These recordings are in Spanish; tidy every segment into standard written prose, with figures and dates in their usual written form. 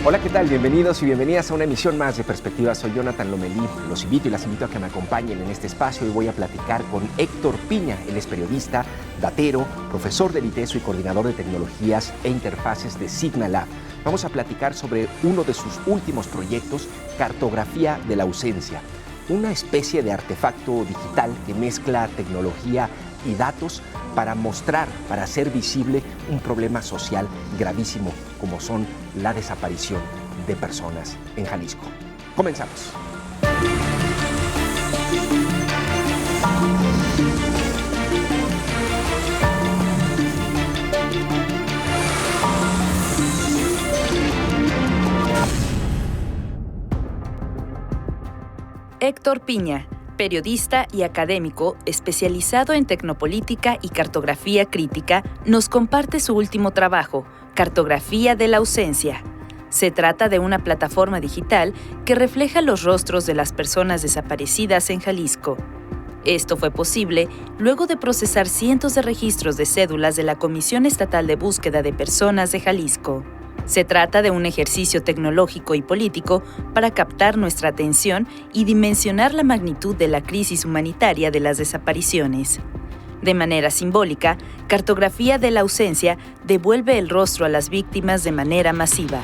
Hola, ¿qué tal? Bienvenidos y bienvenidas a una emisión más de Perspectiva. Soy Jonathan Lomelí. Los invito y las invito a que me acompañen en este espacio y voy a platicar con Héctor Piña. Él es periodista, datero, profesor del ITESO y coordinador de tecnologías e interfaces de Signalab. Vamos a platicar sobre uno de sus últimos proyectos, Cartografía de la Ausencia, una especie de artefacto digital que mezcla tecnología y datos para mostrar, para hacer visible un problema social gravísimo como son la desaparición de personas en Jalisco. Comenzamos. Héctor Piña, periodista y académico especializado en tecnopolítica y cartografía crítica, nos comparte su último trabajo, Cartografía de la Ausencia. Se trata de una plataforma digital que refleja los rostros de las personas desaparecidas en Jalisco. Esto fue posible luego de procesar cientos de registros de cédulas de la Comisión Estatal de Búsqueda de Personas de Jalisco. Se trata de un ejercicio tecnológico y político para captar nuestra atención y dimensionar la magnitud de la crisis humanitaria de las desapariciones. De manera simbólica, Cartografía de la Ausencia devuelve el rostro a las víctimas de manera masiva.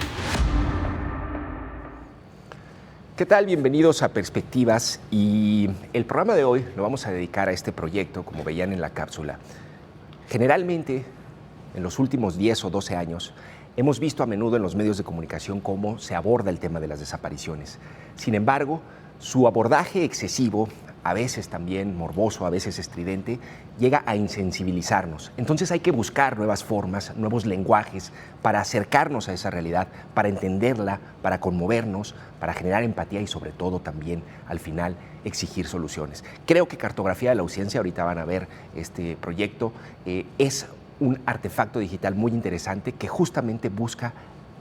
¿Qué tal? Bienvenidos a Perspectivas, y el programa de hoy lo vamos a dedicar a este proyecto, como veían en la cápsula. Generalmente, en los últimos 10 o 12 años, hemos visto a menudo en los medios de comunicación cómo se aborda el tema de las desapariciones. Sin embargo, su abordaje excesivo, a veces también morboso, a veces estridente, llega a insensibilizarnos. Entonces hay que buscar nuevas formas, nuevos lenguajes para acercarnos a esa realidad, para entenderla, para conmovernos, para generar empatía y sobre todo también, al final, exigir soluciones. Creo que Cartografía de la Ausencia, ahorita van a ver este proyecto, es un artefacto digital muy interesante que justamente busca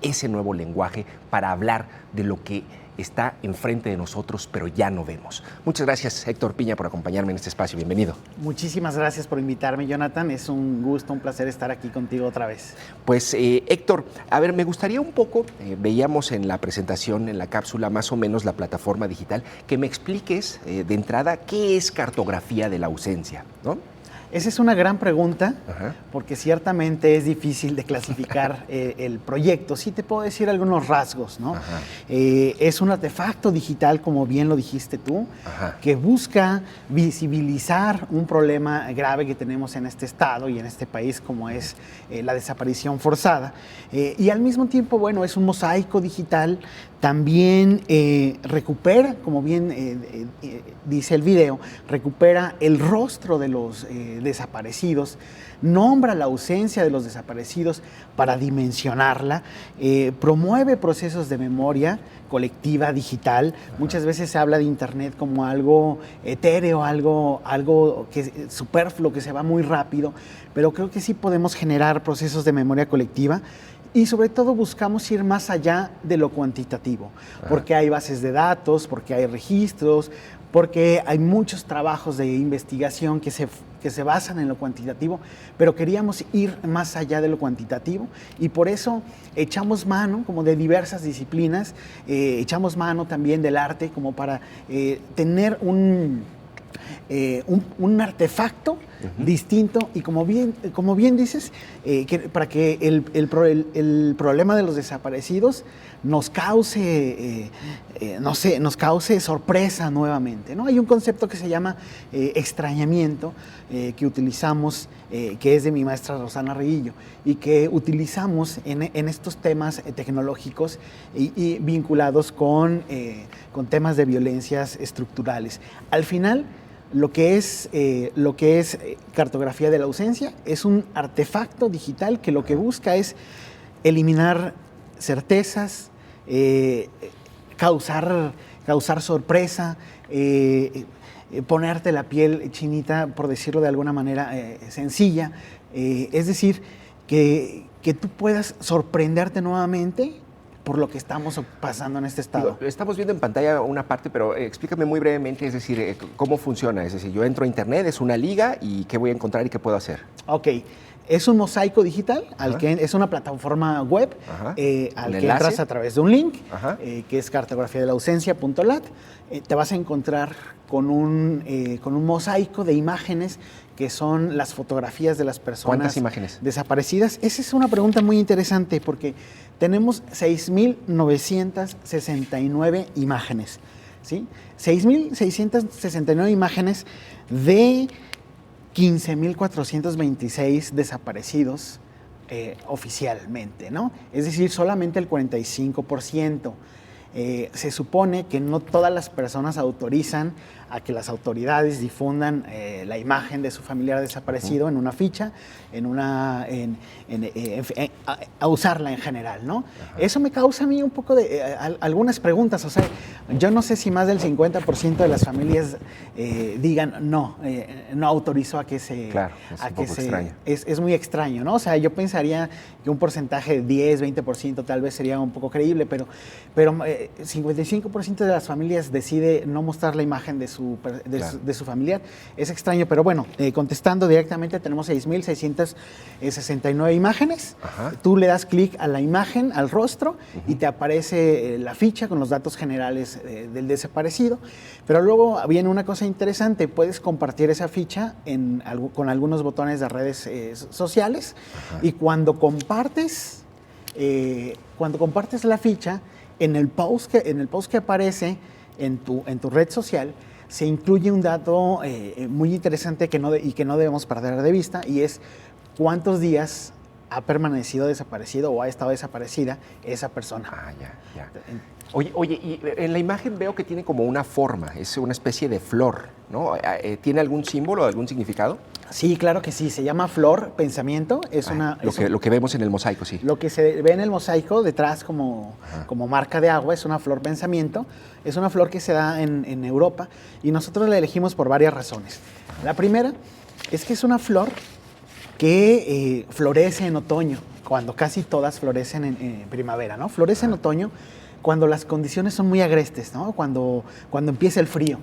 ese nuevo lenguaje para hablar de lo que está enfrente de nosotros, pero ya no vemos. Muchas gracias, Héctor Piña, por acompañarme en este espacio. Bienvenido. Muchísimas gracias por invitarme, Jonathan. Es un gusto, un placer estar aquí contigo otra vez. Pues, Héctor, a ver, me gustaría un poco, veíamos en la presentación, en la cápsula, más o menos la plataforma digital, que me expliques de entrada qué es Cartografía de la Ausencia, ¿no? Esa es una gran pregunta, Ajá. porque ciertamente es difícil de clasificar el proyecto. Sí te puedo decir algunos rasgos, ¿no? Es un artefacto digital, como bien lo dijiste tú, Ajá. que busca visibilizar un problema grave que tenemos en este estado y en este país, como es la desaparición forzada. Y al mismo tiempo, bueno, es un mosaico digital. También recupera, como bien dice el video, recupera el rostro de los desaparecidos, nombra la ausencia de los desaparecidos para dimensionarla, promueve procesos de memoria colectiva digital. Ajá. Muchas veces se habla de Internet como algo etéreo, algo que superfluo, que se va muy rápido, pero creo que sí podemos generar procesos de memoria colectiva. Y sobre todo buscamos ir más allá de lo cuantitativo, porque hay bases de datos, porque hay registros, porque hay muchos trabajos de investigación que se basan en lo cuantitativo, pero queríamos ir más allá de lo cuantitativo y por eso echamos mano como de diversas disciplinas, echamos mano también del arte como para tener un artefacto distinto y como bien dices, para que el problema de los desaparecidos nos cause sorpresa nuevamente, ¿no? Hay un concepto que se llama extrañamiento que utilizamos, que es de mi maestra Rosana Reguillo y que utilizamos en estos temas tecnológicos y vinculados con temas de violencias estructurales. Al final, lo que es Cartografía de la Ausencia es un artefacto digital que lo que busca es eliminar certezas, causar sorpresa, ponerte la piel chinita, por decirlo de alguna manera sencilla, es decir, que tú puedas sorprenderte nuevamente por lo que estamos pasando en este estado. Estamos viendo en pantalla una parte, pero explícame muy brevemente, es decir, cómo funciona. Es decir, yo entro a internet, es una liga, y qué voy a encontrar y qué puedo hacer. Ok. Es un mosaico digital, es una plataforma web al que entras a través de un link, que es cartografiadelausencia.lat. Te vas a encontrar con un mosaico de imágenes que son las fotografías de las personas. ¿Cuántas imágenes? Desaparecidas. Esa es una pregunta muy interesante porque tenemos 6.969 imágenes, ¿sí? 6.669 imágenes de 15.426 desaparecidos oficialmente, ¿no? Es decir, solamente el 45%. Se supone que no todas las personas autorizan a que las autoridades difundan la imagen de su familiar desaparecido en una ficha, a usarla en general, ¿no? Eso me causa a mí un poco de algunas preguntas. O sea, yo no sé si más del 50% de las familias digan no autorizo a que se... Claro, es un poco extraño. Es muy extraño, ¿no? O sea, yo pensaría que un porcentaje de 10, 20% tal vez sería un poco creíble, pero 55% de las familias decide no mostrar la imagen de su familiar. Es extraño, pero bueno, contestando directamente, tenemos 6.669 imágenes. Tú le das clic a la imagen, al rostro, y te aparece la ficha con los datos generales del desaparecido. Pero luego viene una cosa interesante, puedes compartir esa ficha con algunos botones de redes sociales, y cuando compartes la ficha, en el post que aparece en tu red social, se incluye un dato muy interesante que no debemos perder de vista, y es cuántos días ha permanecido desaparecido o ha estado desaparecida esa persona. Ya. Oye, y en la imagen veo que tiene como una forma, es una especie de flor, ¿no? ¿Tiene algún símbolo, algún significado? Sí, claro que sí, se llama flor pensamiento. Lo que vemos en el mosaico, sí. Lo que se ve en el mosaico detrás como marca de agua es una flor pensamiento. Es una flor que se da en Europa, y nosotros la elegimos por varias razones. La primera es que es una flor que florece en otoño, cuando casi todas florecen en primavera, ¿no? Florece en otoño cuando las condiciones son muy agrestes, ¿no? Cuando empieza el frío,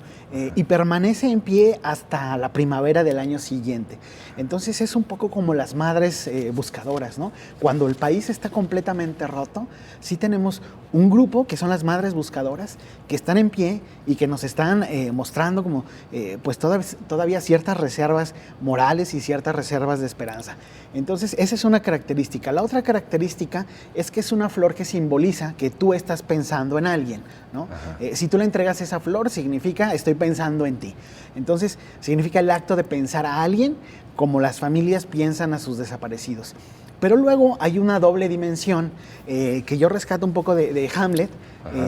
y permanece en pie hasta la primavera del año siguiente. Entonces es un poco como las madres buscadoras, ¿no? Cuando el país está completamente roto, sí tenemos un grupo que son las madres buscadoras que están en pie y que nos están mostrando como pues todavía ciertas reservas morales y ciertas reservas de esperanza. Entonces esa es una característica. La otra característica es que es una flor que simboliza que tú estás pensando en alguien, ¿no? Si tú le entregas esa flor, significa estoy pensando en ti. Entonces significa el acto de pensar a alguien como las familias piensan a sus desaparecidos. Pero luego hay una doble dimensión que yo rescato un poco de Hamlet,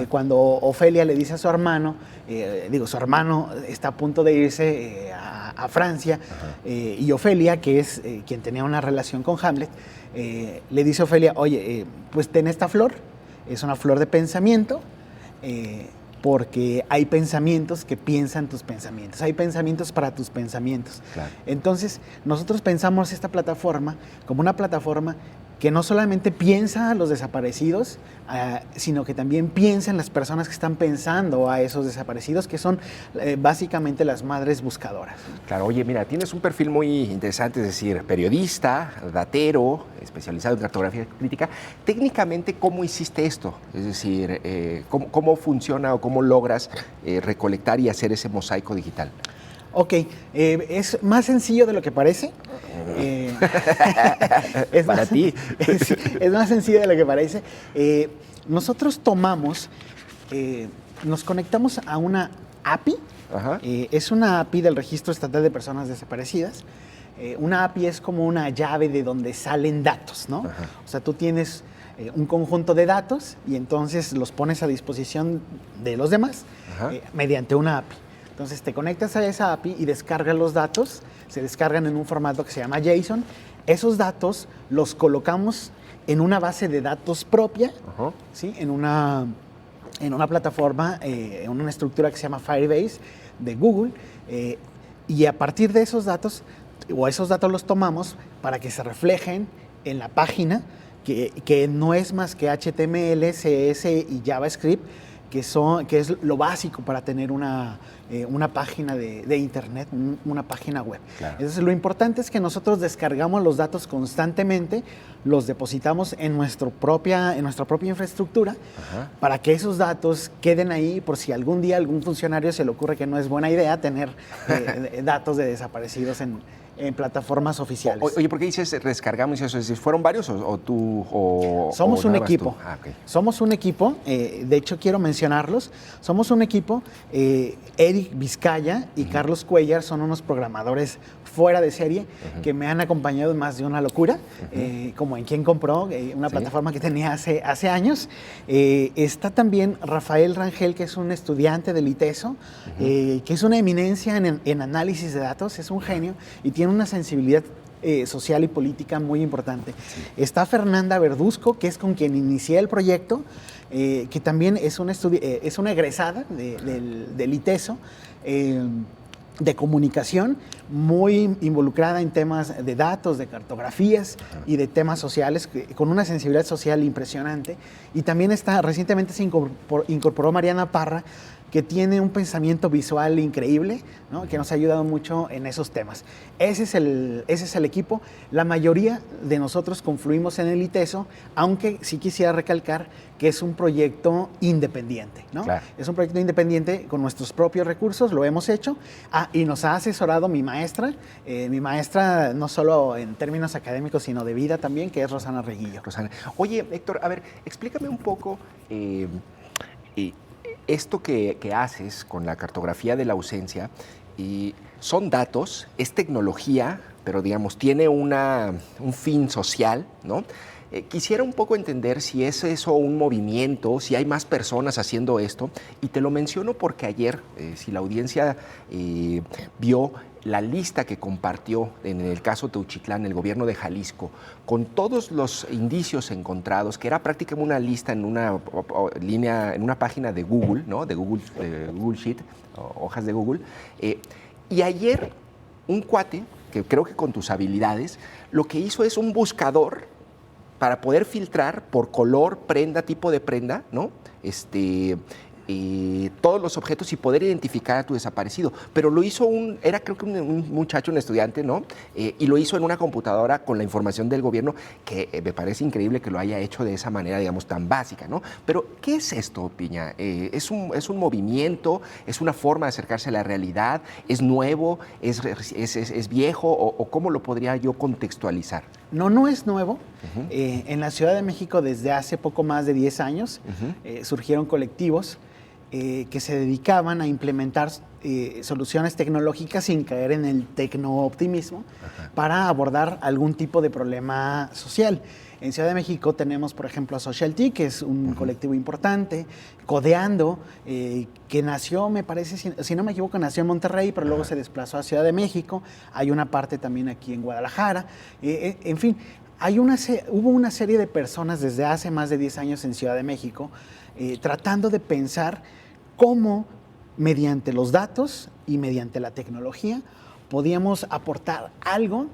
cuando Ofelia le dice a su hermano, su hermano está a punto de irse a Francia, y Ofelia, que es quien tenía una relación con Hamlet, le dice a Ofelia, oye, pues ten esta flor, es una flor de pensamiento, porque hay pensamientos que piensan tus pensamientos, hay pensamientos para tus pensamientos. Claro. Entonces, nosotros pensamos esta plataforma como una plataforma que no solamente piensa a los desaparecidos, sino que también piensa en las personas que están pensando a esos desaparecidos, que son básicamente las madres buscadoras. Claro, oye, mira, tienes un perfil muy interesante, es decir, periodista, datero, especializado en cartografía crítica. Técnicamente, ¿cómo hiciste esto? Es decir, ¿cómo funciona o cómo logras recolectar y hacer ese mosaico digital? Ok, es más sencillo de lo que parece. Es para ti. Es más sencillo de lo que parece. Nosotros nos conectamos a una API. Es una API del Registro Estatal de Personas Desaparecidas. Una API es como una llave de donde salen datos, ¿no? O sea, tú tienes un conjunto de datos y entonces los pones a disposición de los demás mediante una API. Entonces te conectas a esa API y descargas los datos, se descargan en un formato que se llama JSON. Esos datos los colocamos en una base de datos propia, ¿sí? en una plataforma, en una estructura que se llama Firebase de Google, y a partir de esos datos los tomamos para que se reflejen en la página, que no es más que HTML, CSS y JavaScript, que es lo básico para tener una página de internet, una página web. Claro. Entonces, lo importante es que nosotros descargamos los datos constantemente, los depositamos en nuestra propia infraestructura. Ajá. Para que esos datos queden ahí por si algún día a algún funcionario se le ocurre que no es buena idea tener datos de desaparecidos en plataformas oficiales. Oye, ¿por qué dices descargamos y eso? Es decir, ¿fueron varios o tú? Somos o un nada más equipo. tú? Ah, okay. Somos un equipo, de hecho quiero mencionarlos. Somos un equipo, Eric Vizcaya y Carlos. Son unos programadores fuera de serie que me han acompañado en Más de una locura, como en Quién Compró, una plataforma que tenía hace años. Está también Rafael Rangel, que es un estudiante del ITESO, que es una eminencia en análisis de datos, es un genio y tiene una sensibilidad social y política muy importante. Sí. Está Fernanda Verduzco, que es con quien inicié el proyecto, que también es una egresada del ITESO, de comunicación, muy involucrada en temas de datos, de cartografías y de temas sociales, con una sensibilidad social impresionante. Y también recientemente se incorporó Mariana Parra, que tiene un pensamiento visual increíble, ¿no? Que nos ha ayudado mucho en esos temas. Ese es el equipo. La mayoría de nosotros confluimos en el ITESO, aunque sí quisiera recalcar que es un proyecto independiente, ¿no? Claro. Es un proyecto independiente con nuestros propios recursos, lo hemos hecho, y nos ha asesorado mi maestra no solo en términos académicos, sino de vida también, que es Rosana Reguillo. Rosana. Oye, Héctor, a ver, explícame un poco esto que haces con la cartografía de la ausencia. Son datos, es tecnología, pero digamos, tiene un fin social, ¿no? Quisiera un poco entender si es eso un movimiento, si hay más personas haciendo esto, y te lo menciono porque ayer, si la audiencia vio la lista que compartió en el caso Teuchitlán, el gobierno de Jalisco, con todos los indicios encontrados, que era prácticamente una lista en una línea, en una página de Google, ¿no? De Google Sheet, hojas de Google. Y ayer un cuate, que creo que con tus habilidades, lo que hizo es un buscador para poder filtrar por color, prenda, tipo de prenda, ¿no? Todos los objetos y poder identificar a tu desaparecido. Pero lo hizo era creo que un muchacho, un estudiante, ¿no? Y lo hizo en una computadora con la información del gobierno, que me parece increíble que lo haya hecho de esa manera, digamos, tan básica, ¿no? Pero, ¿qué es esto, Piña? ¿Es un movimiento? ¿Es una forma de acercarse a la realidad? ¿Es nuevo? ¿Es viejo? ¿O cómo lo podría yo contextualizar? No es nuevo. En la Ciudad de México, desde hace poco más de 10 años, surgieron colectivos que se dedicaban a implementar soluciones tecnológicas sin caer en el tecnooptimismo para abordar algún tipo de problema social. En Ciudad de México tenemos, por ejemplo, a Socialty, que es un colectivo importante, Codeando, que nació, me parece, si no me equivoco, nació en Monterrey, pero luego se desplazó a Ciudad de México. Hay una parte también aquí en Guadalajara. En fin, hubo una serie de personas desde hace más de 10 años en Ciudad de México tratando de pensar cómo mediante los datos y mediante la tecnología podíamos aportar algo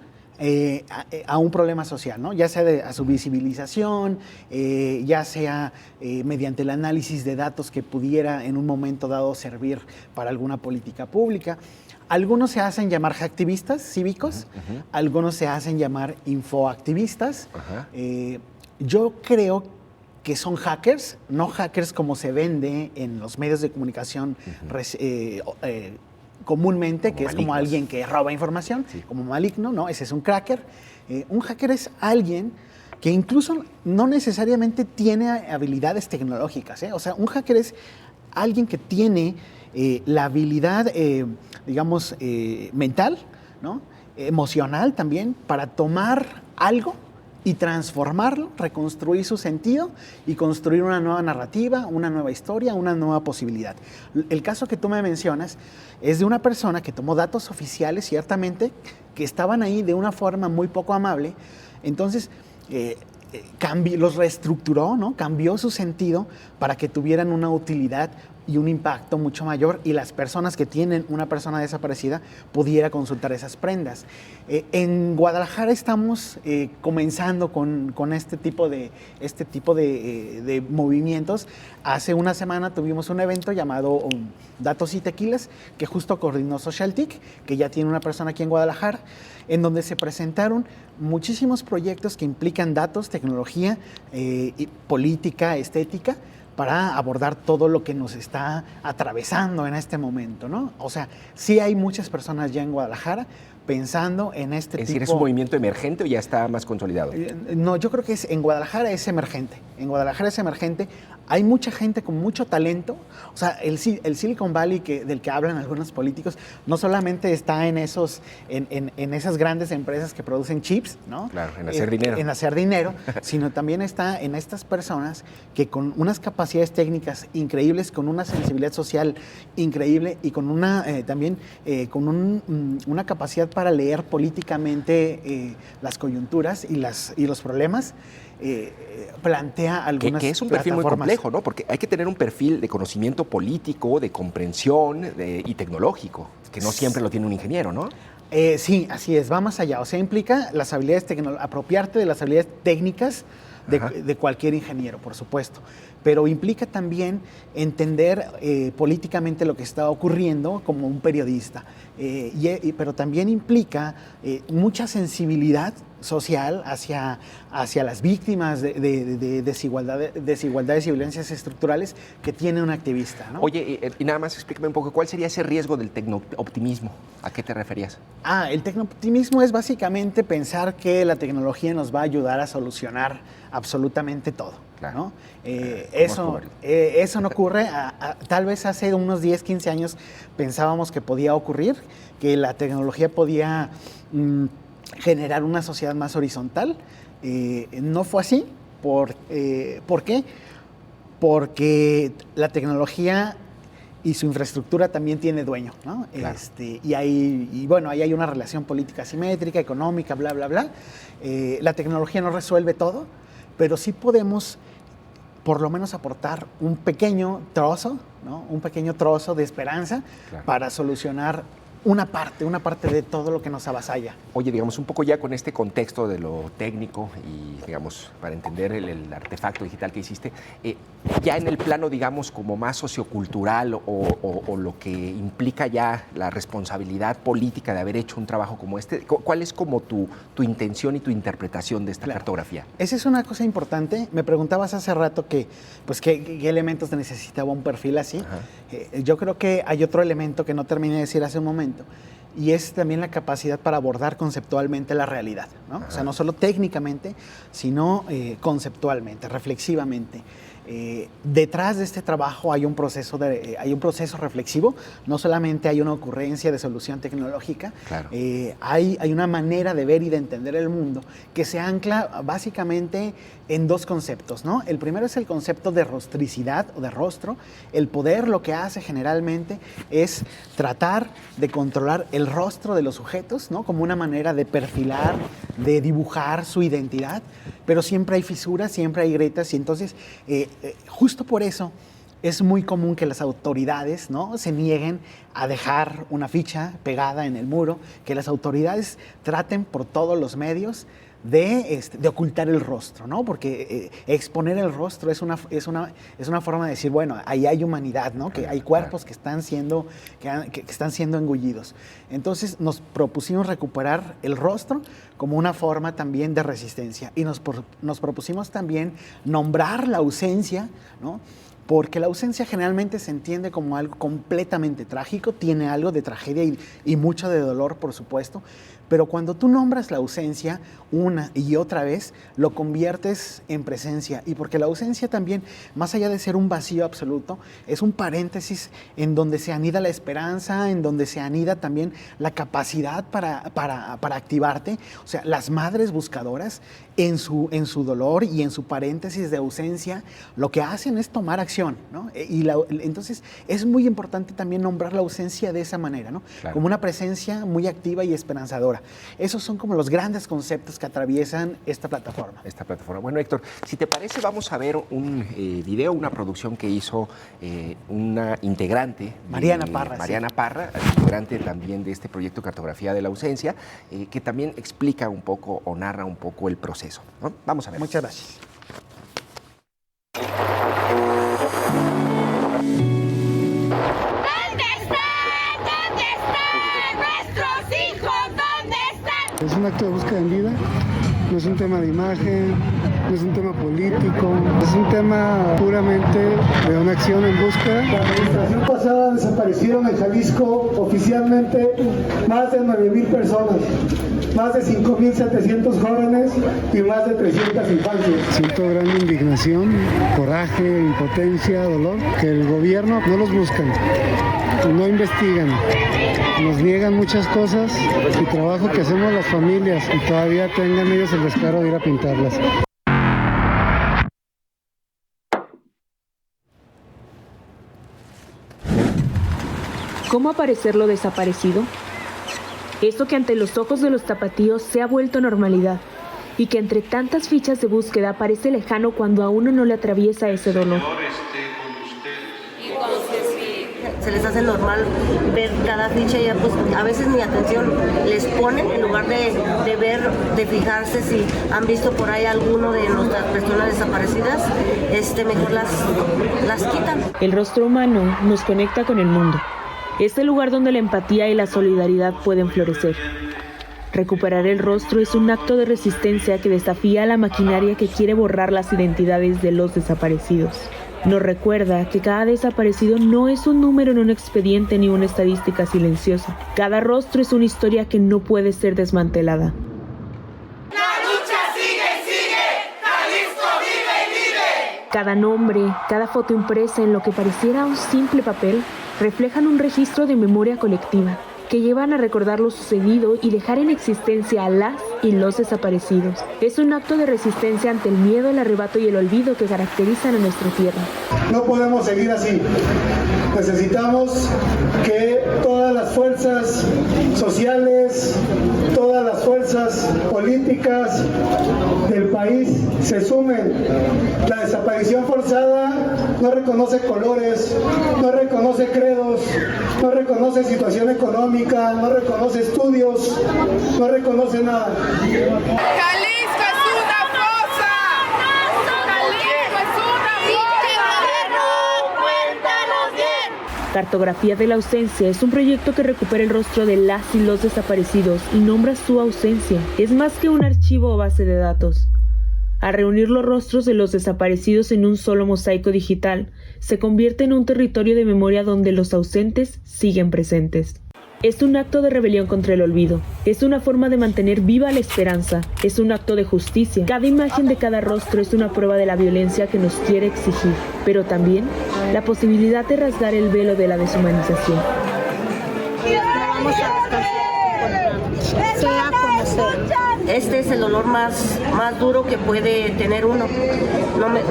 a un problema social, ¿no? Ya sea a su visibilización, ya sea mediante el análisis de datos que pudiera en un momento dado servir para alguna política pública. Algunos se hacen llamar hacktivistas cívicos, algunos se hacen llamar infoactivistas. Yo creo que son hackers, no hackers como se vende en los medios de comunicación comúnmente, que es como alguien que roba información, como maligno, ¿no? Ese es un cracker. Un hacker es alguien que incluso no necesariamente tiene habilidades tecnológicas, ¿eh? O sea, un hacker es alguien que tiene la habilidad, digamos, mental, ¿no? Emocional también, para tomar algo y transformarlo, reconstruir su sentido y construir una nueva narrativa, una nueva historia, una nueva posibilidad. El caso que tú me mencionas es de una persona que tomó datos oficiales, ciertamente, que estaban ahí de una forma muy poco amable. Entonces, los reestructuró, ¿no? Cambió su sentido para que tuvieran una utilidad y un impacto mucho mayor, y las personas que tienen una persona desaparecida pudiera consultar esas prendas. En Guadalajara estamos comenzando con este tipo de movimientos. Hace una semana tuvimos un evento llamado Datos y Tequilas, que justo coordinó Socialtic, que ya tiene una persona aquí en Guadalajara, en donde se presentaron muchísimos proyectos que implican datos, tecnología, política, estética, para abordar todo lo que nos está atravesando en este momento, ¿no? O sea, sí hay muchas personas ya en Guadalajara pensando en este tipo... ¿Es decir, es un movimiento emergente o ya está más consolidado? No, yo creo que en Guadalajara es emergente. En Guadalajara es emergente. Hay mucha gente con mucho talento. O sea, el Silicon Valley del que hablan algunos políticos no solamente está en esas grandes empresas que producen chips, ¿no? Claro, en hacer dinero. En hacer dinero, sino también está en estas personas que con unas capacidades técnicas increíbles, con una sensibilidad social increíble y con una capacidad para leer políticamente las coyunturas y los problemas. Plantea algunas que es un perfil muy complejo, ¿no? Porque hay que tener un perfil de conocimiento político, de comprensión y tecnológico, que no siempre lo tiene un ingeniero, ¿no? Sí, así es, va más allá. O sea, implica las habilidades apropiarte de las habilidades técnicas de cualquier ingeniero, por supuesto. Pero implica también entender políticamente lo que está ocurriendo como un periodista. Pero también implica mucha sensibilidad social hacia las víctimas de desigualdades y violencias estructurales que tiene un activista, ¿no? Oye, y nada más explícame un poco, ¿cuál sería ese riesgo del tecnooptimismo? ¿A qué te referías? El tecnooptimismo es básicamente pensar que la tecnología nos va a ayudar a solucionar absolutamente todo, claro. ¿No? Eso no ocurre. Tal vez hace unos 10, 15 años pensábamos que podía ocurrir, que la tecnología podía generar una sociedad más horizontal. No fue así. ¿Por qué? Porque la tecnología y su infraestructura también tiene dueño, ¿no? Claro. Ahí hay una relación política asimétrica, económica, bla, bla, bla. La tecnología no resuelve todo, pero sí podemos por lo menos aportar un pequeño trozo, ¿no? Un pequeño trozo de esperanza, claro, para solucionar una parte de todo lo que nos avasalla. Oye, digamos, un poco ya con este contexto de lo técnico y, digamos, para entender el artefacto digital que hiciste, ya en el plano, digamos, como más sociocultural o lo que implica ya la responsabilidad política de haber hecho un trabajo como este, ¿cuál es como tu intención y tu interpretación de esta cartografía? Esa es una cosa importante. Me preguntabas hace rato qué elementos necesitaba un perfil así. Yo creo que hay otro elemento que no terminé de decir hace un momento, y es también la capacidad para abordar conceptualmente la realidad, ¿no? O sea, no solo técnicamente, sino conceptualmente, reflexivamente. Detrás de este trabajo hay un proceso reflexivo, no solamente hay una ocurrencia de solución tecnológica, claro. Hay una manera de ver y de entender el mundo que se ancla básicamente en dos conceptos, ¿no? El primero es el concepto de rostricidad o de rostro. El poder lo que hace generalmente es tratar de controlar el rostro de los sujetos, ¿no? Como una manera de perfilar, de dibujar su identidad, pero siempre hay fisuras, siempre hay grietas, y entonces justo por eso es muy común que las autoridades, ¿no?, se nieguen a dejar una ficha pegada en el muro, que las autoridades traten por todos los medios de ocultar el rostro, ¿no? Porque exponer el rostro es una forma de decir, bueno, ahí hay humanidad, ¿no? Que hay cuerpos que están siendo engullidos. Entonces nos propusimos recuperar el rostro como una forma también de resistencia, y nos propusimos también nombrar la ausencia, ¿no? Porque la ausencia generalmente se entiende como algo completamente trágico, tiene algo de tragedia y mucho de dolor, por supuesto, pero cuando tú nombras la ausencia una y otra vez, lo conviertes en presencia. Y porque la ausencia también, más allá de ser un vacío absoluto, es un paréntesis en donde se anida la esperanza, en donde se anida también la capacidad para activarte. O sea, las madres buscadoras, en su dolor y en su paréntesis de ausencia, lo que hacen es tomar acción opción, ¿no? Entonces es muy importante también nombrar la ausencia de esa manera, ¿no? Claro. Como una presencia muy activa y esperanzadora. Esos son como los grandes conceptos que atraviesan esta plataforma. Bueno, Héctor, si te parece, vamos a ver un video, una producción que hizo una integrante. Mariana Parra. Mariana Parra, integrante también de este proyecto Cartografía de la Ausencia, que también explica un poco o narra un poco el proceso, ¿no? Vamos a ver. Muchas gracias. Es un acto de búsqueda en vida, no es un tema de imagen, no es un tema político, es un tema puramente de una acción en búsqueda. La administración pasada desaparecieron en Jalisco oficialmente más de 9,000 personas, más de 5,700 jóvenes y más de 300 infancias. Siento gran indignación, coraje, impotencia, dolor, que el gobierno no los busca, no investigan. Nos niegan muchas cosas y trabajo que hacemos las familias y todavía tengan ellos el descaro de ir a pintarlas. ¿Cómo aparecer lo desaparecido? Eso que ante los ojos de los tapatíos se ha vuelto normalidad y que entre tantas fichas de búsqueda parece lejano cuando a uno no le atraviesa ese dolor. Se les hace normal ver cada ficha y ya pues a veces ni atención les ponen en lugar de ver, de fijarse si han visto por ahí alguno de nuestras personas desaparecidas, mejor las quitan. El rostro humano nos conecta con el mundo. Es el lugar donde la empatía y la solidaridad pueden florecer. Recuperar el rostro es un acto de resistencia que desafía a la maquinaria que quiere borrar las identidades de los desaparecidos. Nos recuerda que cada desaparecido no es un número en un expediente ni una estadística silenciosa. Cada rostro es una historia que no puede ser desmantelada. ¡La lucha sigue! ¡Jalisco vive y vive! Cada nombre, cada foto impresa en lo que pareciera un simple papel, reflejan un registro de memoria colectiva que llevan a recordar lo sucedido y dejar en existencia a las y los desaparecidos. Es un acto de resistencia ante el miedo, el arrebato y el olvido que caracterizan a nuestra tierra. No podemos seguir así. Necesitamos que todas las fuerzas sociales, todas las fuerzas políticas del país se sumen. La desaparición forzada no reconoce colores, no reconoce credos, no reconoce situación económica, no reconoce estudios, no reconoce nada. ¡Jalisco es una fosa! ¡Jalisco es una fosa! ¡Cuéntanos bien! Cartografía de la Ausencia es un proyecto que recupera el rostro de las y los desaparecidos y nombra su ausencia. Es más que un archivo o base de datos. Al reunir los rostros de los desaparecidos en un solo mosaico digital, se convierte en un territorio de memoria donde los ausentes siguen presentes. Es un acto de rebelión contra el olvido. Es una forma de mantener viva la esperanza. Es un acto de justicia. Cada imagen de cada rostro es una prueba de la violencia que nos quiere exigir, pero también la posibilidad de rasgar el velo de la deshumanización. Vamos a sea como sea. Este es el dolor más duro que puede tener uno.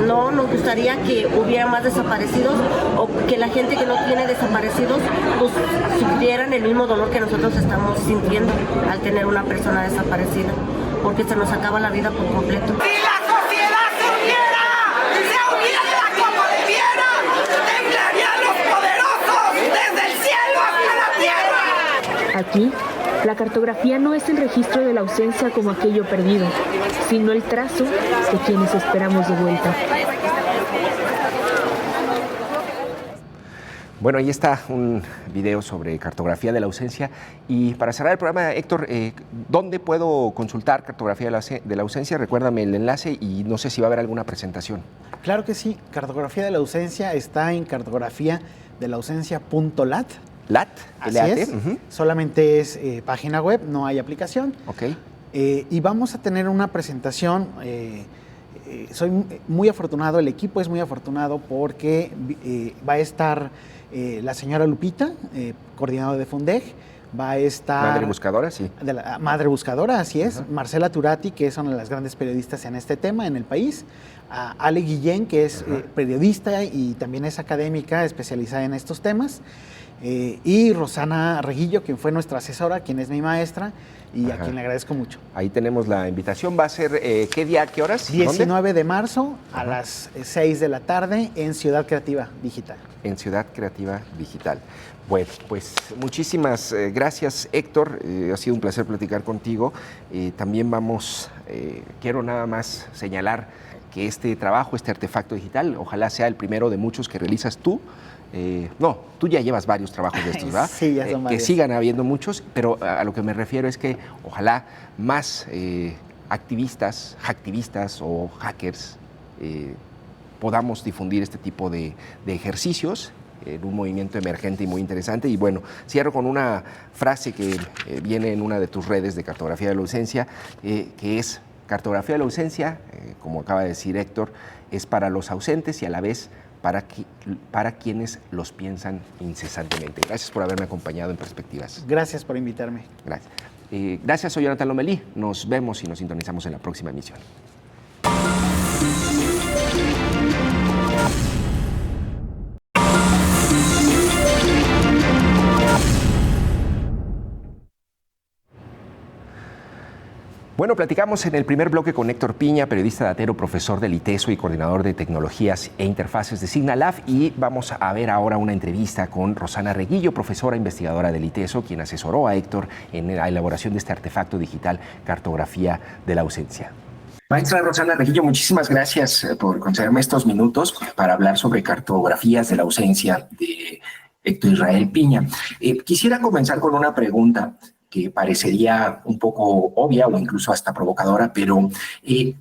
No nos gustaría que hubiera más desaparecidos o que la gente que no tiene desaparecidos pues sufrieran el mismo dolor que nosotros estamos sintiendo al tener una persona desaparecida, porque se nos acaba la vida por completo. ¡Si la sociedad se uniera como debiera, temblarían los poderosos desde el cielo hasta la tierra! Aquí, la cartografía no es el registro de la ausencia como aquello perdido, sino el trazo de quienes esperamos de vuelta. Bueno, ahí está un video sobre cartografía de la ausencia. Y para cerrar el programa, Héctor, ¿dónde puedo consultar cartografía de la ausencia? Recuérdame el enlace y no sé si va a haber alguna presentación. Claro que sí. Cartografía de la Ausencia está en cartografiadelausencia.lat. ¿LAT? Así L-A-T. es. Solamente es página web, no hay aplicación. Ok. Y vamos a tener una presentación. Soy muy afortunado, el equipo es muy afortunado porque va a estar la señora Lupita, coordinadora de Fundeg, va a estar... Madre Buscadora, sí. De la Madre Buscadora, así es. Marcela Turati, que es una de las grandes periodistas en este tema en el país. Ale Guillén, que es periodista y también es académica especializada en estos temas. Y Rosana Reguillo, quien fue nuestra asesora, quien es mi maestra y a quien le agradezco mucho. Ahí tenemos la invitación. ¿Va a ser qué día, qué horas? 19 ¿Dónde? de marzo a las 6 de la tarde en Ciudad Creativa Digital. En Ciudad Creativa Digital. Bueno, pues muchísimas gracias, Héctor. Ha sido un placer platicar contigo. También quiero nada más señalar que este trabajo, este artefacto digital, ojalá sea el primero de muchos que realizas tú. Tú ya llevas varios trabajos de estos, ¿verdad? Sí, ya son varios. Que sigan habiendo muchos, pero a lo que me refiero es que ojalá más activistas, hacktivistas o hackers podamos difundir este tipo de ejercicios en un movimiento emergente y muy interesante. Y bueno, cierro con una frase que viene en una de tus redes de Cartografía de la Ausencia, que es: cartografía de la ausencia, como acaba de decir Héctor, es para los ausentes y a la vez para quienes los piensan incesantemente. Gracias por haberme acompañado en Perspectivas. Gracias por invitarme. Gracias. Gracias, soy Jonathan Lomelí. Nos vemos y nos sintonizamos en la próxima emisión. Bueno, platicamos en el primer bloque con Héctor Piña, periodista datero, profesor del ITESO y coordinador de tecnologías e interfaces de Signalab, y vamos a ver ahora una entrevista con Rosana Reguillo, profesora investigadora del ITESO, quien asesoró a Héctor en la elaboración de este artefacto digital, Cartografía de la Ausencia. Maestra Rosana Reguillo, muchísimas gracias por concederme estos minutos para hablar sobre cartografías de la ausencia de Héctor Israel Piña. Quisiera comenzar con una pregunta que parecería un poco obvia o incluso hasta provocadora, pero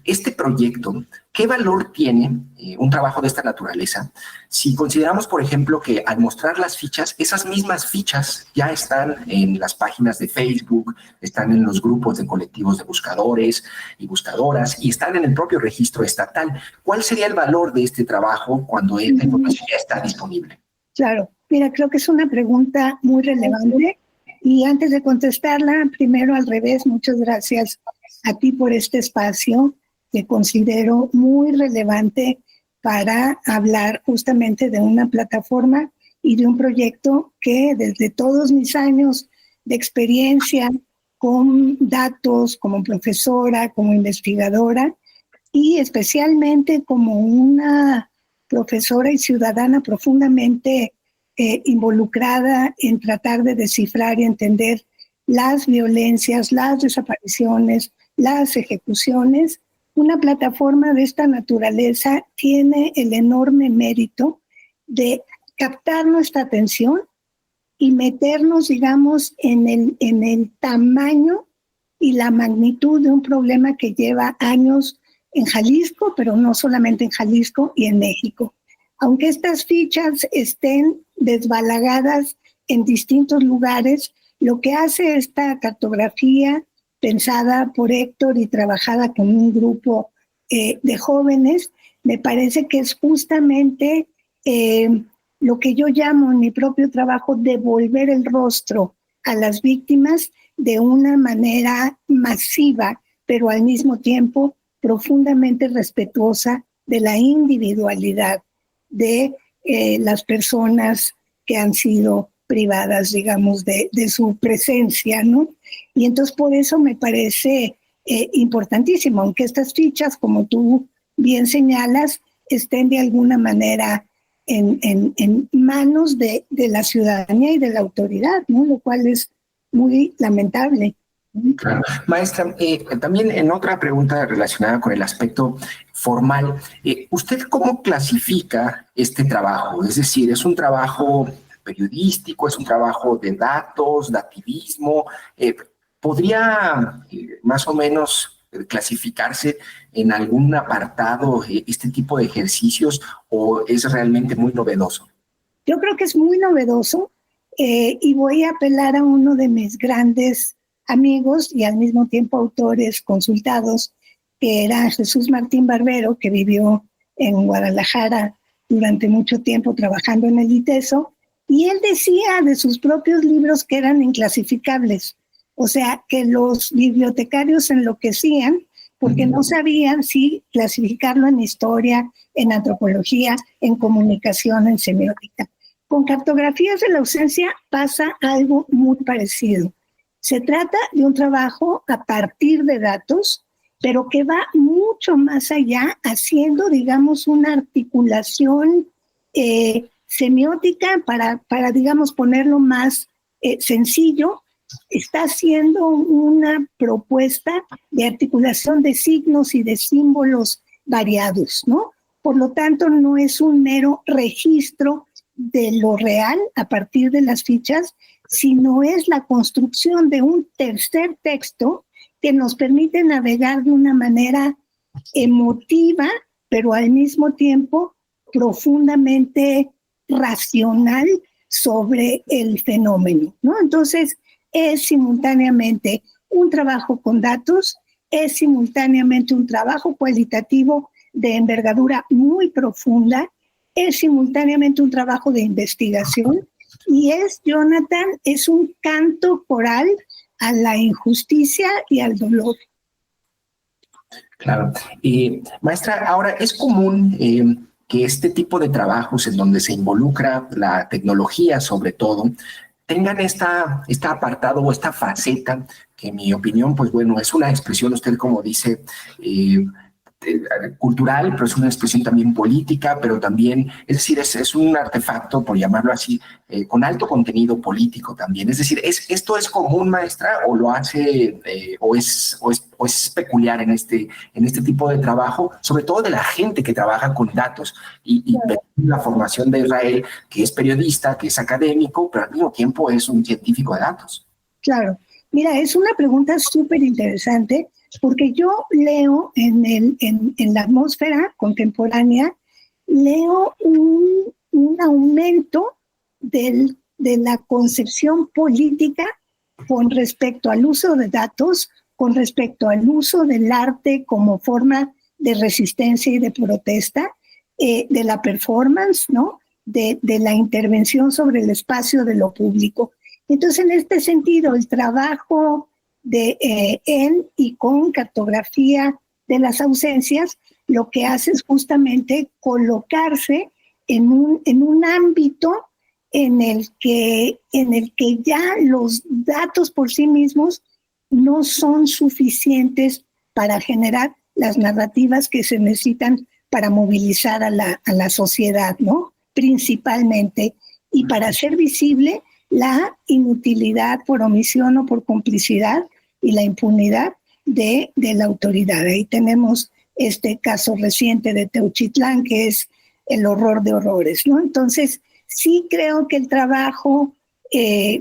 este proyecto, ¿qué valor tiene un trabajo de esta naturaleza si consideramos, por ejemplo, que al mostrar las fichas, esas mismas fichas ya están en las páginas de Facebook, están en los grupos de colectivos de buscadores y buscadoras y están en el propio registro estatal? ¿Cuál sería el valor de este trabajo cuando esta información ya está disponible? Claro, mira, creo que es una pregunta muy relevante. Y antes de contestarla, primero al revés, muchas gracias a ti por este espacio que considero muy relevante para hablar justamente de una plataforma y de un proyecto que desde todos mis años de experiencia con datos, como profesora, como investigadora y especialmente como una profesora y ciudadana profundamente involucrada en tratar de descifrar y entender las violencias, las desapariciones, las ejecuciones, una plataforma de esta naturaleza tiene el enorme mérito de captar nuestra atención y meternos, digamos, en el tamaño y la magnitud de un problema que lleva años en Jalisco, pero no solamente en Jalisco y en México. Aunque estas fichas estén desbalagadas en distintos lugares, lo que hace esta cartografía pensada por Héctor y trabajada con un grupo de jóvenes, me parece que es justamente lo que yo llamo en mi propio trabajo devolver el rostro a las víctimas de una manera masiva, pero al mismo tiempo profundamente respetuosa de la individualidad de las personas que han sido privadas, digamos, de su presencia, ¿no? Y entonces por eso me parece importantísimo, aunque estas fichas, como tú bien señalas, estén de alguna manera en manos de la ciudadanía y de la autoridad, ¿no? Lo cual es muy lamentable. Claro. Maestra, también en otra pregunta relacionada con el aspecto formal, ¿usted cómo clasifica este trabajo? Es decir, ¿es un trabajo periodístico, es un trabajo de datos, de activismo? ¿Podría más o menos clasificarse en algún apartado este tipo de ejercicios o es realmente muy novedoso? Yo creo que es muy novedoso y voy a apelar a uno de mis grandes amigos y al mismo tiempo autores consultados, que era Jesús Martín Barbero, que vivió en Guadalajara durante mucho tiempo trabajando en el ITESO, Y él decía de sus propios libros que eran inclasificables, o sea, que los bibliotecarios enloquecían porque no sabían si clasificarlo en historia, en antropología, en comunicación, en semiótica. Con cartografías de la ausencia pasa algo muy parecido. Se trata de un trabajo a partir de datos, pero que va mucho más allá, haciendo, digamos, una articulación semiótica para digamos, ponerlo más sencillo. Está haciendo una propuesta de articulación de signos y de símbolos variados, ¿no? Por lo tanto, no es un mero registro de lo real a partir de las fichas, sino es la construcción de un tercer texto que nos permite navegar de una manera emotiva, pero al mismo tiempo profundamente racional sobre el fenómeno, ¿no? Entonces, es simultáneamente un trabajo con datos, es simultáneamente un trabajo cualitativo de envergadura muy profunda, es simultáneamente un trabajo de investigación y Jonathan, es un canto coral a la injusticia y al dolor. Claro. Maestra, ahora es común que este tipo de trabajos en donde se involucra la tecnología sobre todo, tengan esta apartado o esta faceta que en mi opinión, pues bueno, es una expresión, usted como dice, cultural, pero es una expresión también política, pero también, es decir, es un artefacto, por llamarlo así, con alto contenido político también. Es decir, ¿esto es común, maestra, o lo hace, o es peculiar en este tipo de trabajo, sobre todo de la gente que trabaja con datos y la formación de Israel, que es periodista, que es académico, pero al mismo tiempo es un científico de datos? Claro. Mira, es una pregunta súper interesante, porque yo leo en la atmósfera contemporánea, leo un aumento de la concepción política con respecto al uso de datos, con respecto al uso del arte como forma de resistencia y de protesta, de la performance, ¿no? De la intervención sobre el espacio de lo público. Entonces, en este sentido, el trabajo en y con cartografía de las ausencias, lo que hace es justamente colocarse en un ámbito en el que ya los datos por sí mismos no son suficientes para generar las narrativas que se necesitan para movilizar a la sociedad, ¿no? Principalmente, y para hacer visible la inutilidad por omisión o por complicidad y la impunidad de la autoridad. Ahí tenemos este caso reciente de Teuchitlán, que es el horror de horrores, ¿no? Entonces, sí creo que el trabajo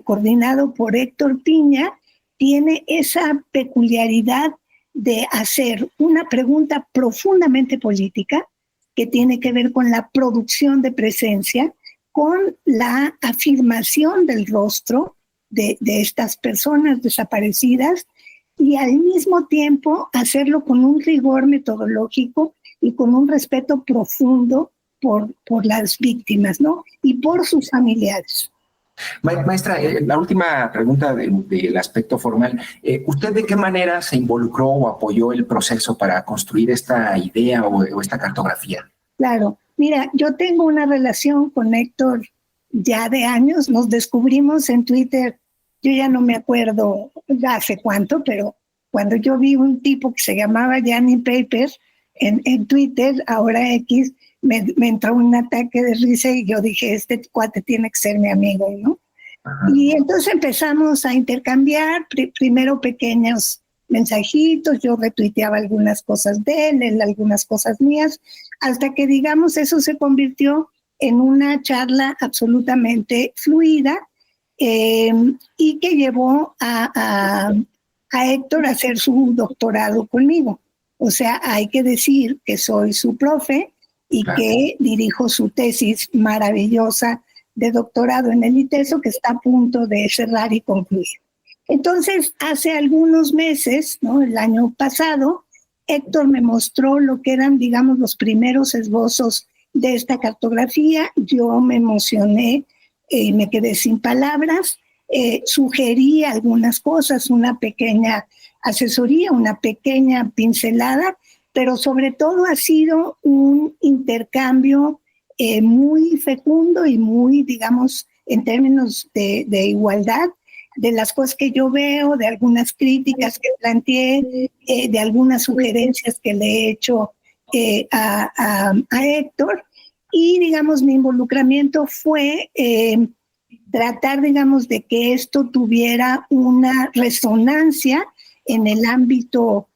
coordinado por Héctor Piña tiene esa peculiaridad de hacer una pregunta profundamente política que tiene que ver con la producción de presencia, con la afirmación del rostro de estas personas desaparecidas y al mismo tiempo hacerlo con un rigor metodológico y con un respeto profundo por las víctimas, ¿no? Y por sus familiares. Maestra, la última pregunta del aspecto formal. ¿Usted de qué manera se involucró o apoyó el proceso para construir esta idea o esta cartografía? Claro. Mira, yo tengo una relación con Héctor ya de años. Nos descubrimos en Twitter. Yo ya no me acuerdo hace cuánto, pero cuando yo vi un tipo que se llamaba Gianni Paper en Twitter, ahora X, me entró un ataque de risa y yo dije, este cuate tiene que ser mi amigo, ¿no? Ajá. Y entonces empezamos a intercambiar primero pequeños mensajitos, yo retuiteaba algunas cosas de él algunas cosas mías, hasta que, digamos, eso se convirtió en una charla absolutamente fluida y que llevó a Héctor a hacer su doctorado conmigo. O sea, hay que decir que soy su profe y que dirijo su tesis maravillosa de doctorado en el ITESO, que está a punto de cerrar y concluir. Entonces, hace algunos meses, ¿no? El año pasado, Héctor me mostró lo que eran, digamos, los primeros esbozos de esta cartografía. Yo me emocioné me quedé sin palabras. Sugerí algunas cosas, una pequeña asesoría, una pequeña pincelada, pero sobre todo ha sido un intercambio muy fecundo y muy, digamos, en términos de igualdad, de las cosas que yo veo, de algunas críticas que planteé, de algunas sugerencias que le he hecho a Héctor. Y, digamos, mi involucramiento fue tratar, digamos, de que esto tuviera una resonancia en el ámbito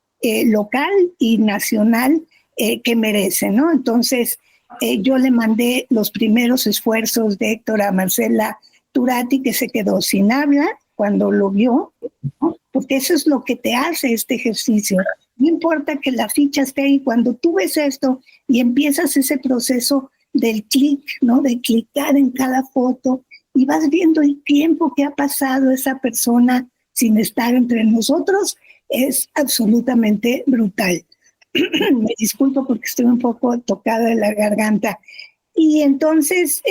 local y nacional que merece, ¿no? Entonces, yo le mandé los primeros esfuerzos de Héctor a Marcela Turati, que se quedó sin habla cuando lo vio, ¿no? Porque eso es lo que te hace este ejercicio. No importa que la ficha esté ahí, cuando tú ves esto y empiezas ese proceso del clic, ¿no? De clicar en cada foto y vas viendo el tiempo que ha pasado esa persona sin estar entre nosotros, es absolutamente brutal. Me disculpo porque estoy un poco tocada de la garganta. Y entonces,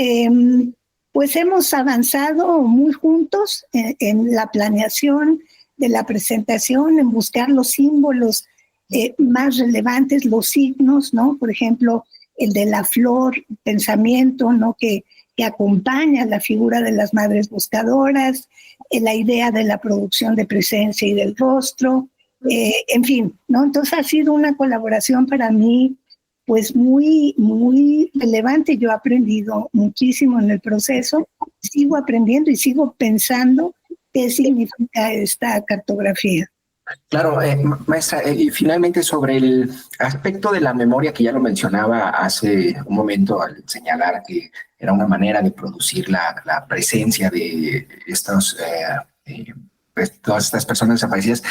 pues hemos avanzado muy juntos en la planeación de la presentación, en buscar los símbolos más relevantes, los signos, ¿no? Por ejemplo, el de la flor, pensamiento, ¿no? Que acompaña la figura de las madres buscadoras, la idea de la producción de presencia y del rostro, en fin, ¿no? Entonces ha sido una colaboración para mí pues muy, muy relevante. Yo he aprendido muchísimo en el proceso, sigo aprendiendo y sigo pensando qué significa esta cartografía. Claro, maestra, y finalmente sobre el aspecto de la memoria que ya lo mencionaba hace un momento al señalar que era una manera de producir la presencia de estos, pues, todas estas personas desaparecidas.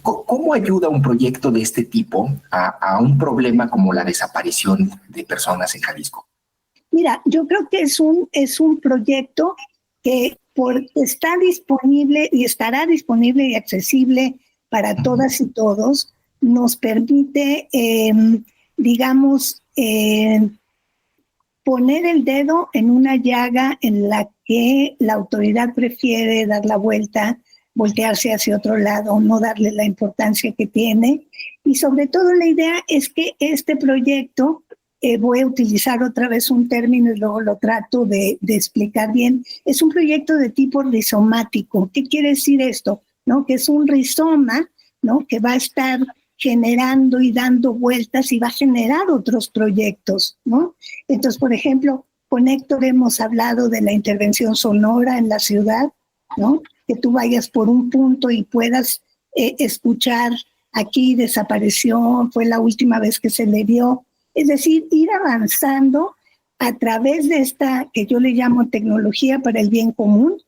¿Cómo ayuda un proyecto de este tipo a un problema como la desaparición de personas en Jalisco? Mira, yo creo que es un proyecto que está disponible y estará disponible y accesible para todas y todos, nos permite, digamos, poner el dedo en una llaga en la que la autoridad prefiere dar la vuelta, voltearse hacia otro lado, no darle la importancia que tiene. Y sobre todo la idea es que este proyecto, voy a utilizar otra vez un término y luego lo trato de explicar bien, es un proyecto de tipo rizomático. ¿Qué quiere decir esto? ¿No? Que es un rizoma, ¿no? Que va a estar generando y dando vueltas y va a generar otros proyectos, ¿no? Entonces, por ejemplo, con Héctor hemos hablado de la intervención sonora en la ciudad, ¿no? Que tú vayas por un punto y puedas escuchar, aquí desapareció, fue la última vez que se le vio. Es decir, ir avanzando a través de esta, que yo le llamo tecnología para el bien común,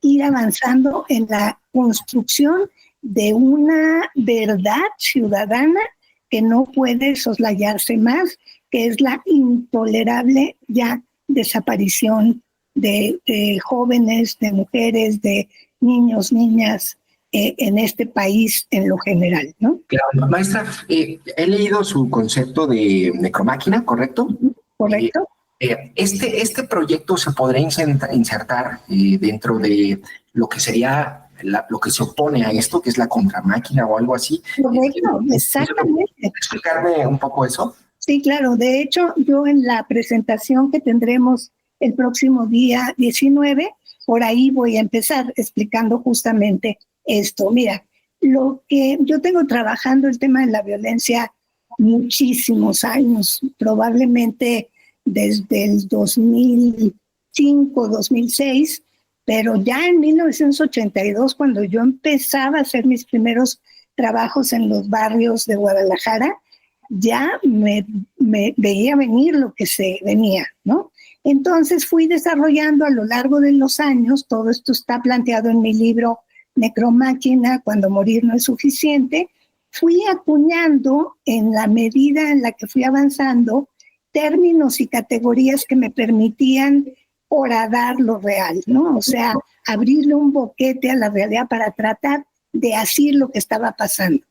ir avanzando en la construcción de una verdad ciudadana que no puede soslayarse más, que es la intolerable ya desaparición de jóvenes, de mujeres, de niños, niñas en este país en lo general, ¿no? Claro, maestra, he leído su concepto de necromáquina, ¿correcto? Correcto. Este proyecto se podría insertar dentro de lo que sería lo que se opone a esto, que es la contramáquina o algo así. Correcto, exactamente. ¿Puedes explicarme un poco eso? Sí, claro. De hecho, yo en la presentación que tendremos el próximo día 19, por ahí voy a empezar explicando justamente esto. Mira, lo que yo tengo trabajando el tema de la violencia muchísimos años, probablemente desde el 2005, 2006, pero ya en 1982, cuando yo empezaba a hacer mis primeros trabajos en los barrios de Guadalajara, ya me veía venir lo que se venía, ¿no? Entonces fui desarrollando a lo largo de los años, todo esto está planteado en mi libro Necromáquina, cuando morir no es suficiente, fui acuñando en la medida en la que fui avanzando términos y categorías que me permitían horadar lo real, ¿no? O sea, abrirle un boquete a la realidad para tratar de asir lo que estaba pasando.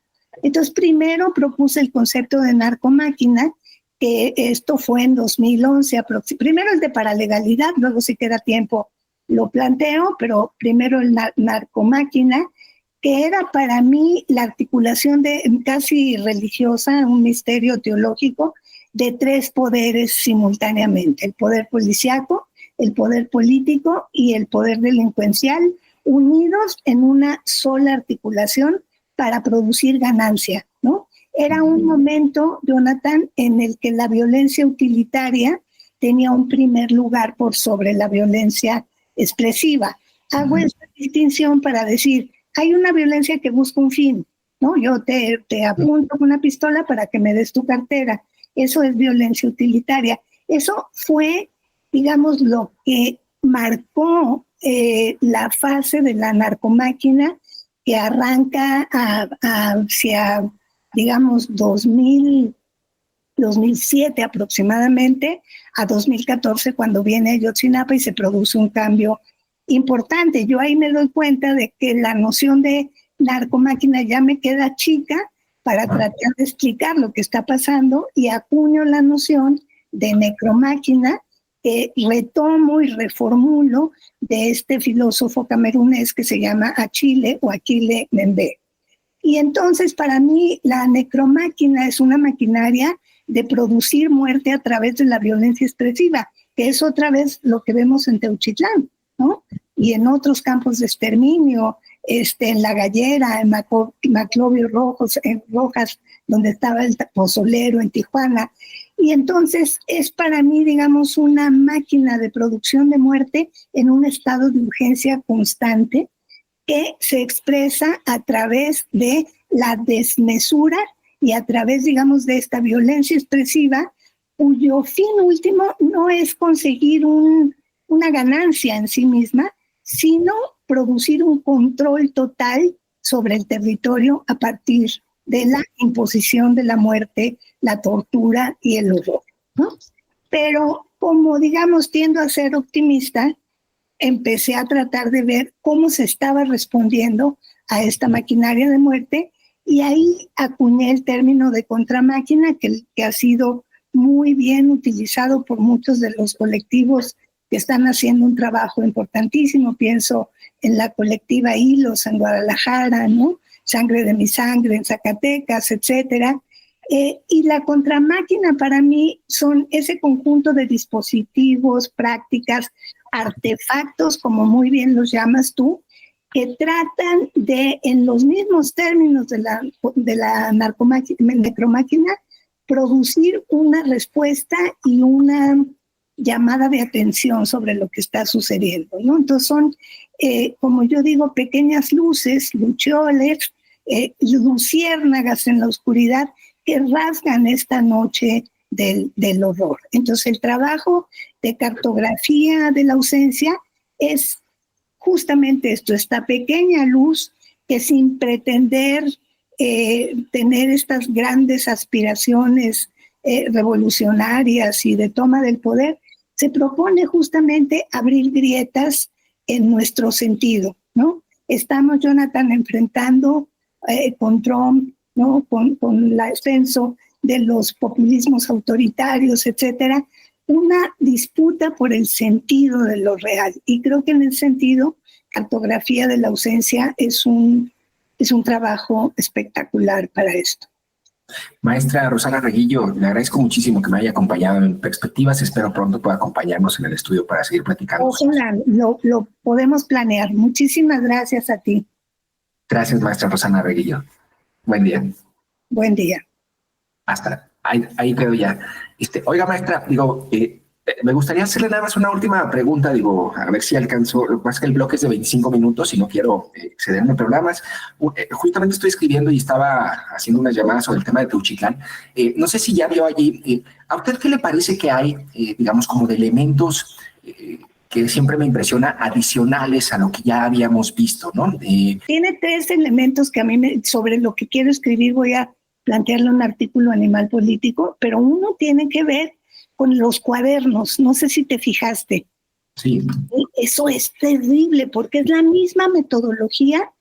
Entonces, primero propuse el concepto de narcomáquina, que esto fue en 2011, primero el de paralegalidad, luego si queda tiempo lo planteo, pero primero el narcomáquina, que era para mí la articulación de casi religiosa, un misterio teológico, de 3 poderes simultáneamente: el poder policíaco, el poder político y el poder delincuencial, unidos en una sola articulación para producir ganancia, ¿no? Era un momento, Jonathan, en el que la violencia utilitaria tenía un primer lugar por sobre la violencia expresiva. Hago esta distinción para decir, hay una violencia que busca un fin, ¿no? Yo te apunto con una pistola para que me des tu cartera. Eso es violencia utilitaria. Eso fue, digamos, lo que marcó la fase de la narcomáquina, que arranca hacia, digamos, 2007 aproximadamente, a 2014, cuando viene Ayotzinapa y se produce un cambio importante. Yo ahí me doy cuenta de que la noción de narcomáquina ya me queda chica para tratar de explicar lo que está pasando, y acuño la noción de necromáquina, que retomo y reformulo de este filósofo camerunés que se llama Achille Mbembe. Y entonces, para mí, la necromáquina es una maquinaria de producir muerte a través de la violencia expresiva, que es otra vez lo que vemos en Teuchitlán, ¿no? Y en otros campos de exterminio, en La Gallera, en Maclovio Rojas, donde estaba el pozolero, en Tijuana. Y entonces es para mí, digamos, una máquina de producción de muerte en un estado de urgencia constante, que se expresa a través de la desmesura y a través, digamos, de esta violencia expresiva, cuyo fin último no es conseguir una ganancia en sí misma, sino producir un control total sobre el territorio a partir de la imposición de la muerte, la tortura y el horror, ¿no? Pero como, digamos, tiendo a ser optimista, empecé a tratar de ver cómo se estaba respondiendo a esta maquinaria de muerte, y ahí acuñé el término de contramáquina, que ha sido muy bien utilizado por muchos de los colectivos que están haciendo un trabajo importantísimo. Pienso en la colectiva Hilos en Guadalajara, ¿no? Sangre de mi sangre en Zacatecas, etcétera. Y la contramáquina para mí son ese conjunto de dispositivos, prácticas, artefactos, como muy bien los llamas tú, que tratan de, en los mismos términos de la necromáquina, producir una respuesta y una llamada de atención sobre lo que está sucediendo, ¿no? Entonces son, como yo digo, pequeñas luces, lucioles, luciérnagas en la oscuridad, que rasgan esta noche del horror. Entonces el trabajo de cartografía de la ausencia es justamente esto, esta pequeña luz que, sin pretender tener estas grandes aspiraciones revolucionarias y de toma del poder, se propone justamente abrir grietas en nuestro sentido, ¿no? Estamos, Jonathan, enfrentando con Trump, ¿no? Con el ascenso de los populismos autoritarios, etcétera, una disputa por el sentido de lo real. Y creo que en ese sentido, cartografía de la ausencia es un trabajo espectacular para esto. Maestra Rosana Reguillo, le agradezco muchísimo que me haya acompañado en Perspectivas. Espero pronto pueda acompañarnos en el estudio para seguir platicando. Ojalá, lo podemos planear. Muchísimas gracias a ti. Gracias, maestra Rosana Reguillo. Buen día. Buen día. Hasta ahí quedo ya. Oiga, maestra, me gustaría hacerle nada más una última pregunta, a ver si alcanzo. Lo que pasa es que el bloque es de 25 minutos y no quiero excederme, pero nada más, justamente estoy escribiendo y estaba haciendo unas llamadas sobre el tema de Teuchitlán. No sé si ya vio allí, ¿a usted qué le parece que hay, digamos, como de elementos que siempre me impresiona, adicionales a lo que ya habíamos visto, ¿no? Tiene 3 elementos que a mí, sobre lo que quiero escribir, voy a plantearle un artículo Animal Político, pero uno tiene que ver con los cuadernos. No sé si te fijaste. Sí. Eso es terrible, porque es la misma metodología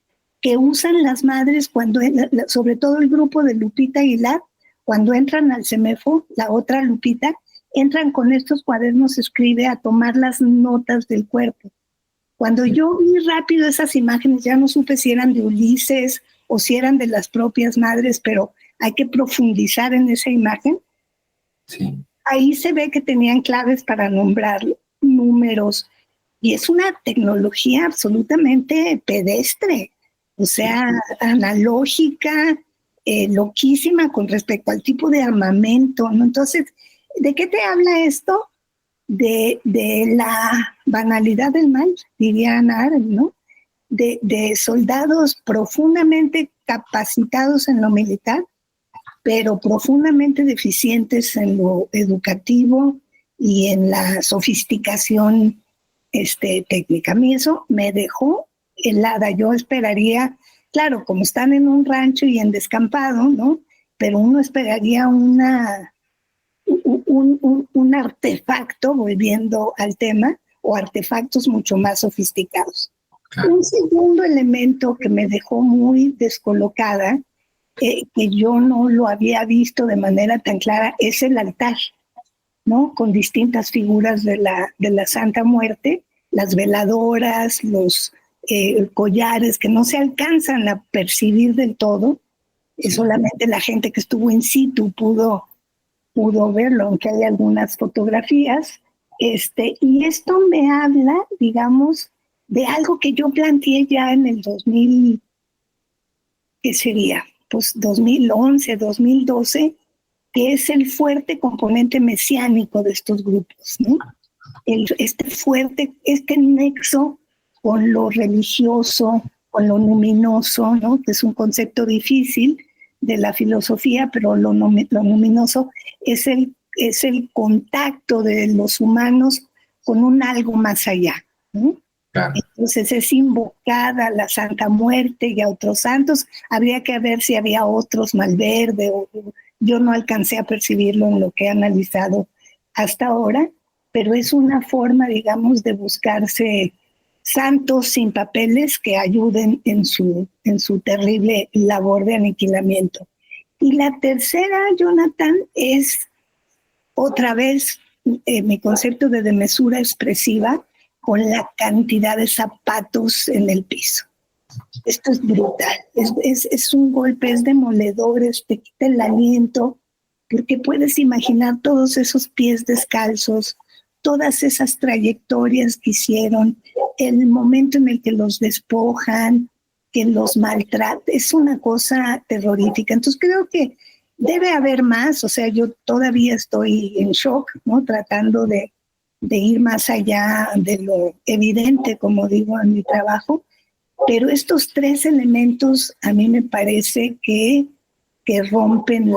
que usan las madres cuando, sobre todo el grupo de Lupita Aguilar, cuando entran al CEMEFO, la otra Lupita, entran con estos cuadernos, escribe a tomar las notas del cuerpo. Cuando yo vi rápido esas imágenes, ya no supe si eran de Ulises o si eran de las propias madres, pero hay que profundizar en esa imagen. Sí. Ahí se ve que tenían claves para nombrar números, y es una tecnología absolutamente pedestre, o sea, analógica, loquísima con respecto al tipo de armamento, ¿no? Entonces, ¿de qué te habla esto? De la banalidad del mal, diría Hannah Arendt, ¿no? De soldados profundamente capacitados en lo militar, pero profundamente deficientes en lo educativo y en la sofisticación técnica. A mí eso me dejó helada. Yo esperaría, claro, como están en un rancho y en descampado, ¿no? Pero uno esperaría un artefacto, volviendo al tema, o artefactos mucho más sofisticados. Claro. Un segundo elemento que me dejó muy descolocada, que yo no lo había visto de manera tan clara, es el altar, ¿no? Con distintas figuras de la Santa Muerte, las veladoras, los collares que no se alcanzan a percibir del todo. Solamente la gente que estuvo in situ pudo verlo, aunque hay algunas fotografías. Y esto me habla, digamos, de algo que yo planteé ya en el 2000, ¿qué sería? Pues 2011, 2012, que es el fuerte componente mesiánico de estos grupos, ¿no? Este nexo con lo religioso, con lo luminoso, ¿no? Que es un concepto difícil de la filosofía, pero lo luminoso es el contacto de los humanos con un algo más allá, ¿no? Claro. Entonces es invocada la Santa Muerte y a otros santos. Habría que ver si había otros, Malverde, yo no alcancé a percibirlo en lo que he analizado hasta ahora, pero es una forma, digamos, de buscarse santos sin papeles que ayuden en su terrible labor de aniquilamiento. Y la tercera, Jonathan, es otra vez mi concepto de desmesura expresiva con la cantidad de zapatos en el piso. Esto es brutal, es un golpe, es demoledor, te quita el aliento, porque puedes imaginar todos esos pies descalzos, todas esas trayectorias que hicieron, el momento en el que los despojan, que los maltratan, es una cosa terrorífica. Entonces creo que debe haber más, o sea, yo todavía estoy en shock, ¿no? Tratando de ir más allá de lo evidente, como digo en mi trabajo, pero estos tres elementos a mí me parece que rompen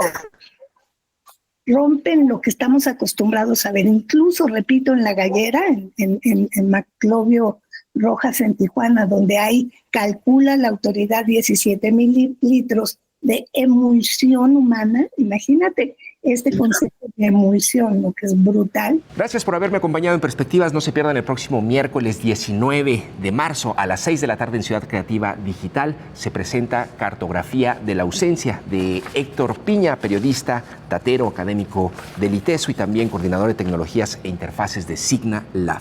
lo que estamos acostumbrados a ver. Incluso, repito, en La Gallera, en Maclovio Rojas, en Tijuana, donde calcula la autoridad 17,000 litros de emulsión humana. Imagínate este concepto de emulsión, lo que es brutal. Gracias por haberme acompañado en Perspectivas. No se pierdan el próximo miércoles 19 de marzo a las 6 de la tarde en Ciudad Creativa Digital. Se presenta Cartografía de la Ausencia de Héctor Piña, periodista, datero, académico del ITESO y también coordinador de tecnologías e interfaces de Signa Lab.